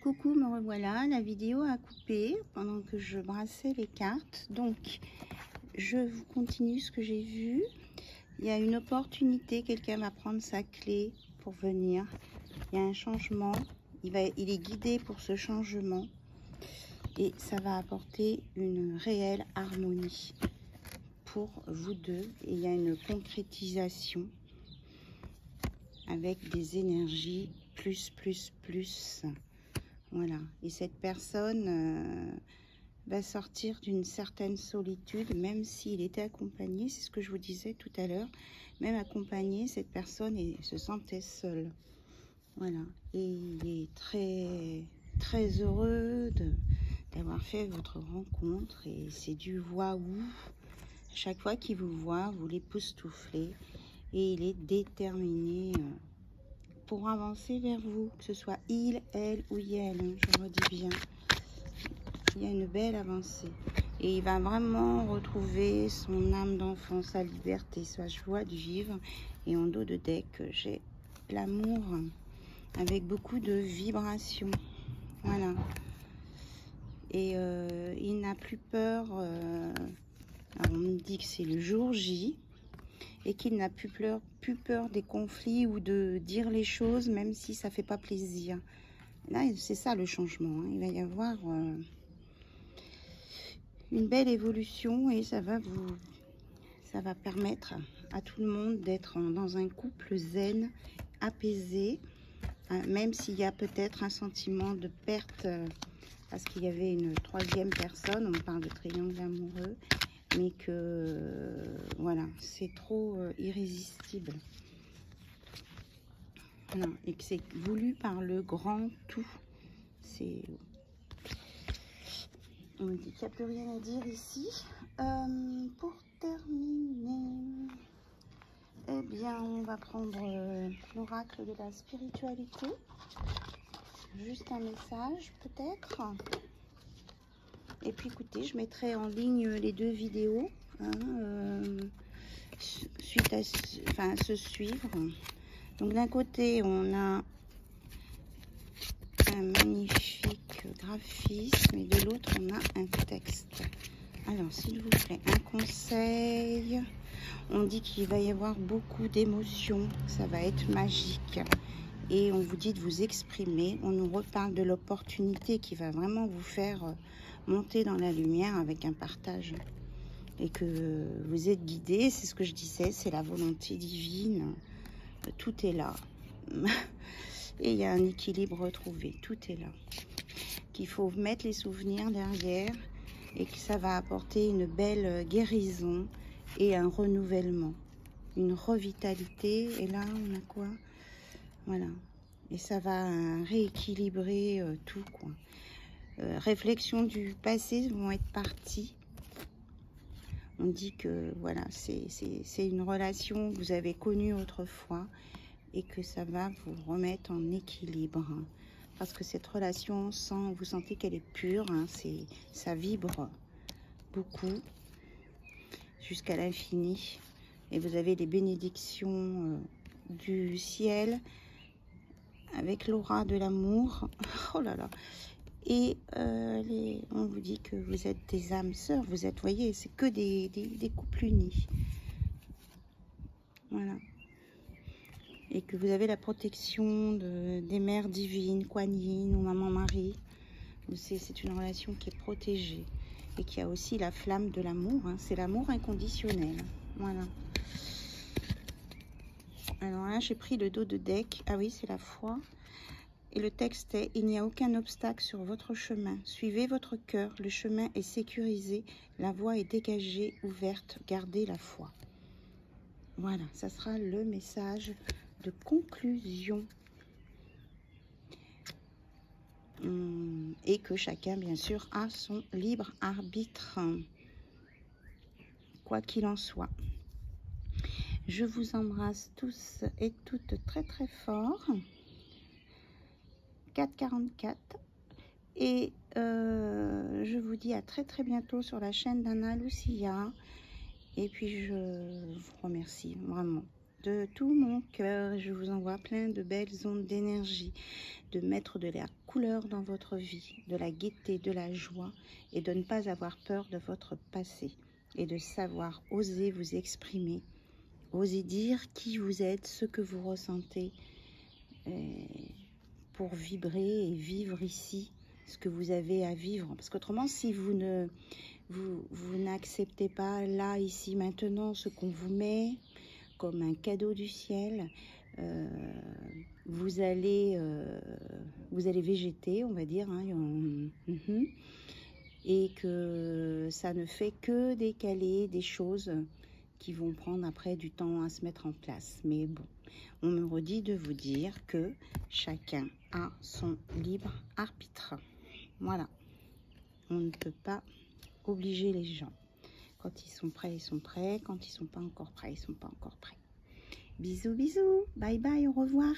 Coucou, me revoilà. La vidéo a coupé pendant que je brassais les cartes. Donc, je vous continue ce que j'ai vu. Il y a une opportunité. Quelqu'un va prendre sa clé pour venir. Il y a un changement. Il est guidé pour ce changement. Et ça va apporter une réelle harmonie pour vous deux. Et il y a une concrétisation avec des énergies plus. Voilà, et cette personne va sortir d'une certaine solitude, même s'il était accompagné, c'est ce que je vous disais tout à l'heure, même accompagné, cette personne se sentait seule. Voilà, et il est très heureux d'avoir fait votre rencontre, et c'est du waouh. Chaque fois qu'il vous voit, vous l'époustouflez, et il est déterminé pour avancer vers vous, que ce soit il, elle ou elle, hein, je redis bien. Il y a une belle avancée. Et il va vraiment retrouver son âme d'enfant, sa liberté, sa joie de vivre. Et en dos de deck, j'ai l'amour avec beaucoup de vibrations. Voilà. Et il n'a plus peur. Alors on me dit que c'est le jour J. Et qu'il n'a plus peur des conflits ou de dire les choses, même si ça ne fait pas plaisir. Là, c'est ça le changement. Hein. Il va y avoir une belle évolution et ça va permettre à tout le monde d'être dans un couple zen, apaisé, même s'il y a peut-être un sentiment de perte, parce qu'il y avait une troisième personne, on parle de triangle amoureux, mais que voilà, c'est trop irrésistible. Voilà, et que c'est voulu par le grand tout. C'est... On me dit qu'il n'y a plus rien à dire ici. Pour terminer, eh bien, on va prendre l'oracle de la spiritualité. Juste un message, peut-être. Et puis, écoutez, je mettrai en ligne les deux vidéos. Hein, suite à se suivre. Donc, d'un côté, on a un magnifique graphisme et de l'autre, on a un texte. Alors, s'il vous plaît, un conseil. On dit qu'il va y avoir beaucoup d'émotions. Ça va être magique. Et on vous dit de vous exprimer. On nous reparle de l'opportunité qui va vraiment vous faire monter dans la lumière avec un partage. Et que vous êtes guidé. C'est ce que je disais. C'est la volonté divine. Tout est là. Et il y a un équilibre retrouvé. Tout est là. Qu'il faut mettre les souvenirs derrière. Et que ça va apporter une belle guérison et un renouvellement, une revitalité. Et là, on a quoi? Voilà. Et ça va rééquilibrer tout, quoi. Réflexions du passé vont être parties. On dit que, voilà, c'est une relation que vous avez connue autrefois et que ça va vous remettre en équilibre. Hein. Parce que cette relation, vous sentez qu'elle est pure, hein, ça vibre beaucoup jusqu'à l'infini. Et vous avez les bénédictions du ciel avec l'aura de l'amour. Oh là là. Et on vous dit que vous êtes des âmes sœurs. Vous êtes, voyez, c'est que des couples unis. Voilà. Et que vous avez la protection des mères divines, Kuan Yin ou Maman Marie. C'est une relation qui est protégée. Et qui a aussi la flamme de l'amour. Hein. C'est l'amour inconditionnel. Voilà. Alors là, j'ai pris le dos de deck. Ah oui, c'est la foi. Et le texte est: il n'y a aucun obstacle sur votre chemin. Suivez votre cœur. Le chemin est sécurisé. La voie est dégagée, ouverte. Gardez la foi. Voilà, ça sera le message de conclusion. Et que chacun, bien sûr, a son libre arbitre. Quoi qu'il en soit. Je vous embrasse tous et toutes très fort. 4,44. Et je vous dis à très bientôt sur la chaîne d'Anna Lucia. Et puis je vous remercie vraiment. de tout mon cœur. Je vous envoie plein de belles ondes d'énergie, de mettre de la couleur dans votre vie, de la gaieté, de la joie, et de ne pas avoir peur de votre passé, et de savoir oser vous exprimer, oser dire qui vous êtes, ce que vous ressentez, pour vibrer et vivre ici ce que vous avez à vivre. Parce qu'autrement, si vous n'acceptez pas là, ici, maintenant, ce qu'on vous met comme un cadeau du ciel, vous allez végéter, on va dire, hein, et que ça ne fait que décaler des choses qui vont prendre après du temps à se mettre en place. Mais bon, on me redit de vous dire que chacun a son libre arbitre. Voilà, on ne peut pas obliger les gens. Quand ils sont prêts, ils sont prêts. Quand ils sont pas encore prêts, ils sont pas encore prêts. Bisous, bisous. Bye bye, au revoir.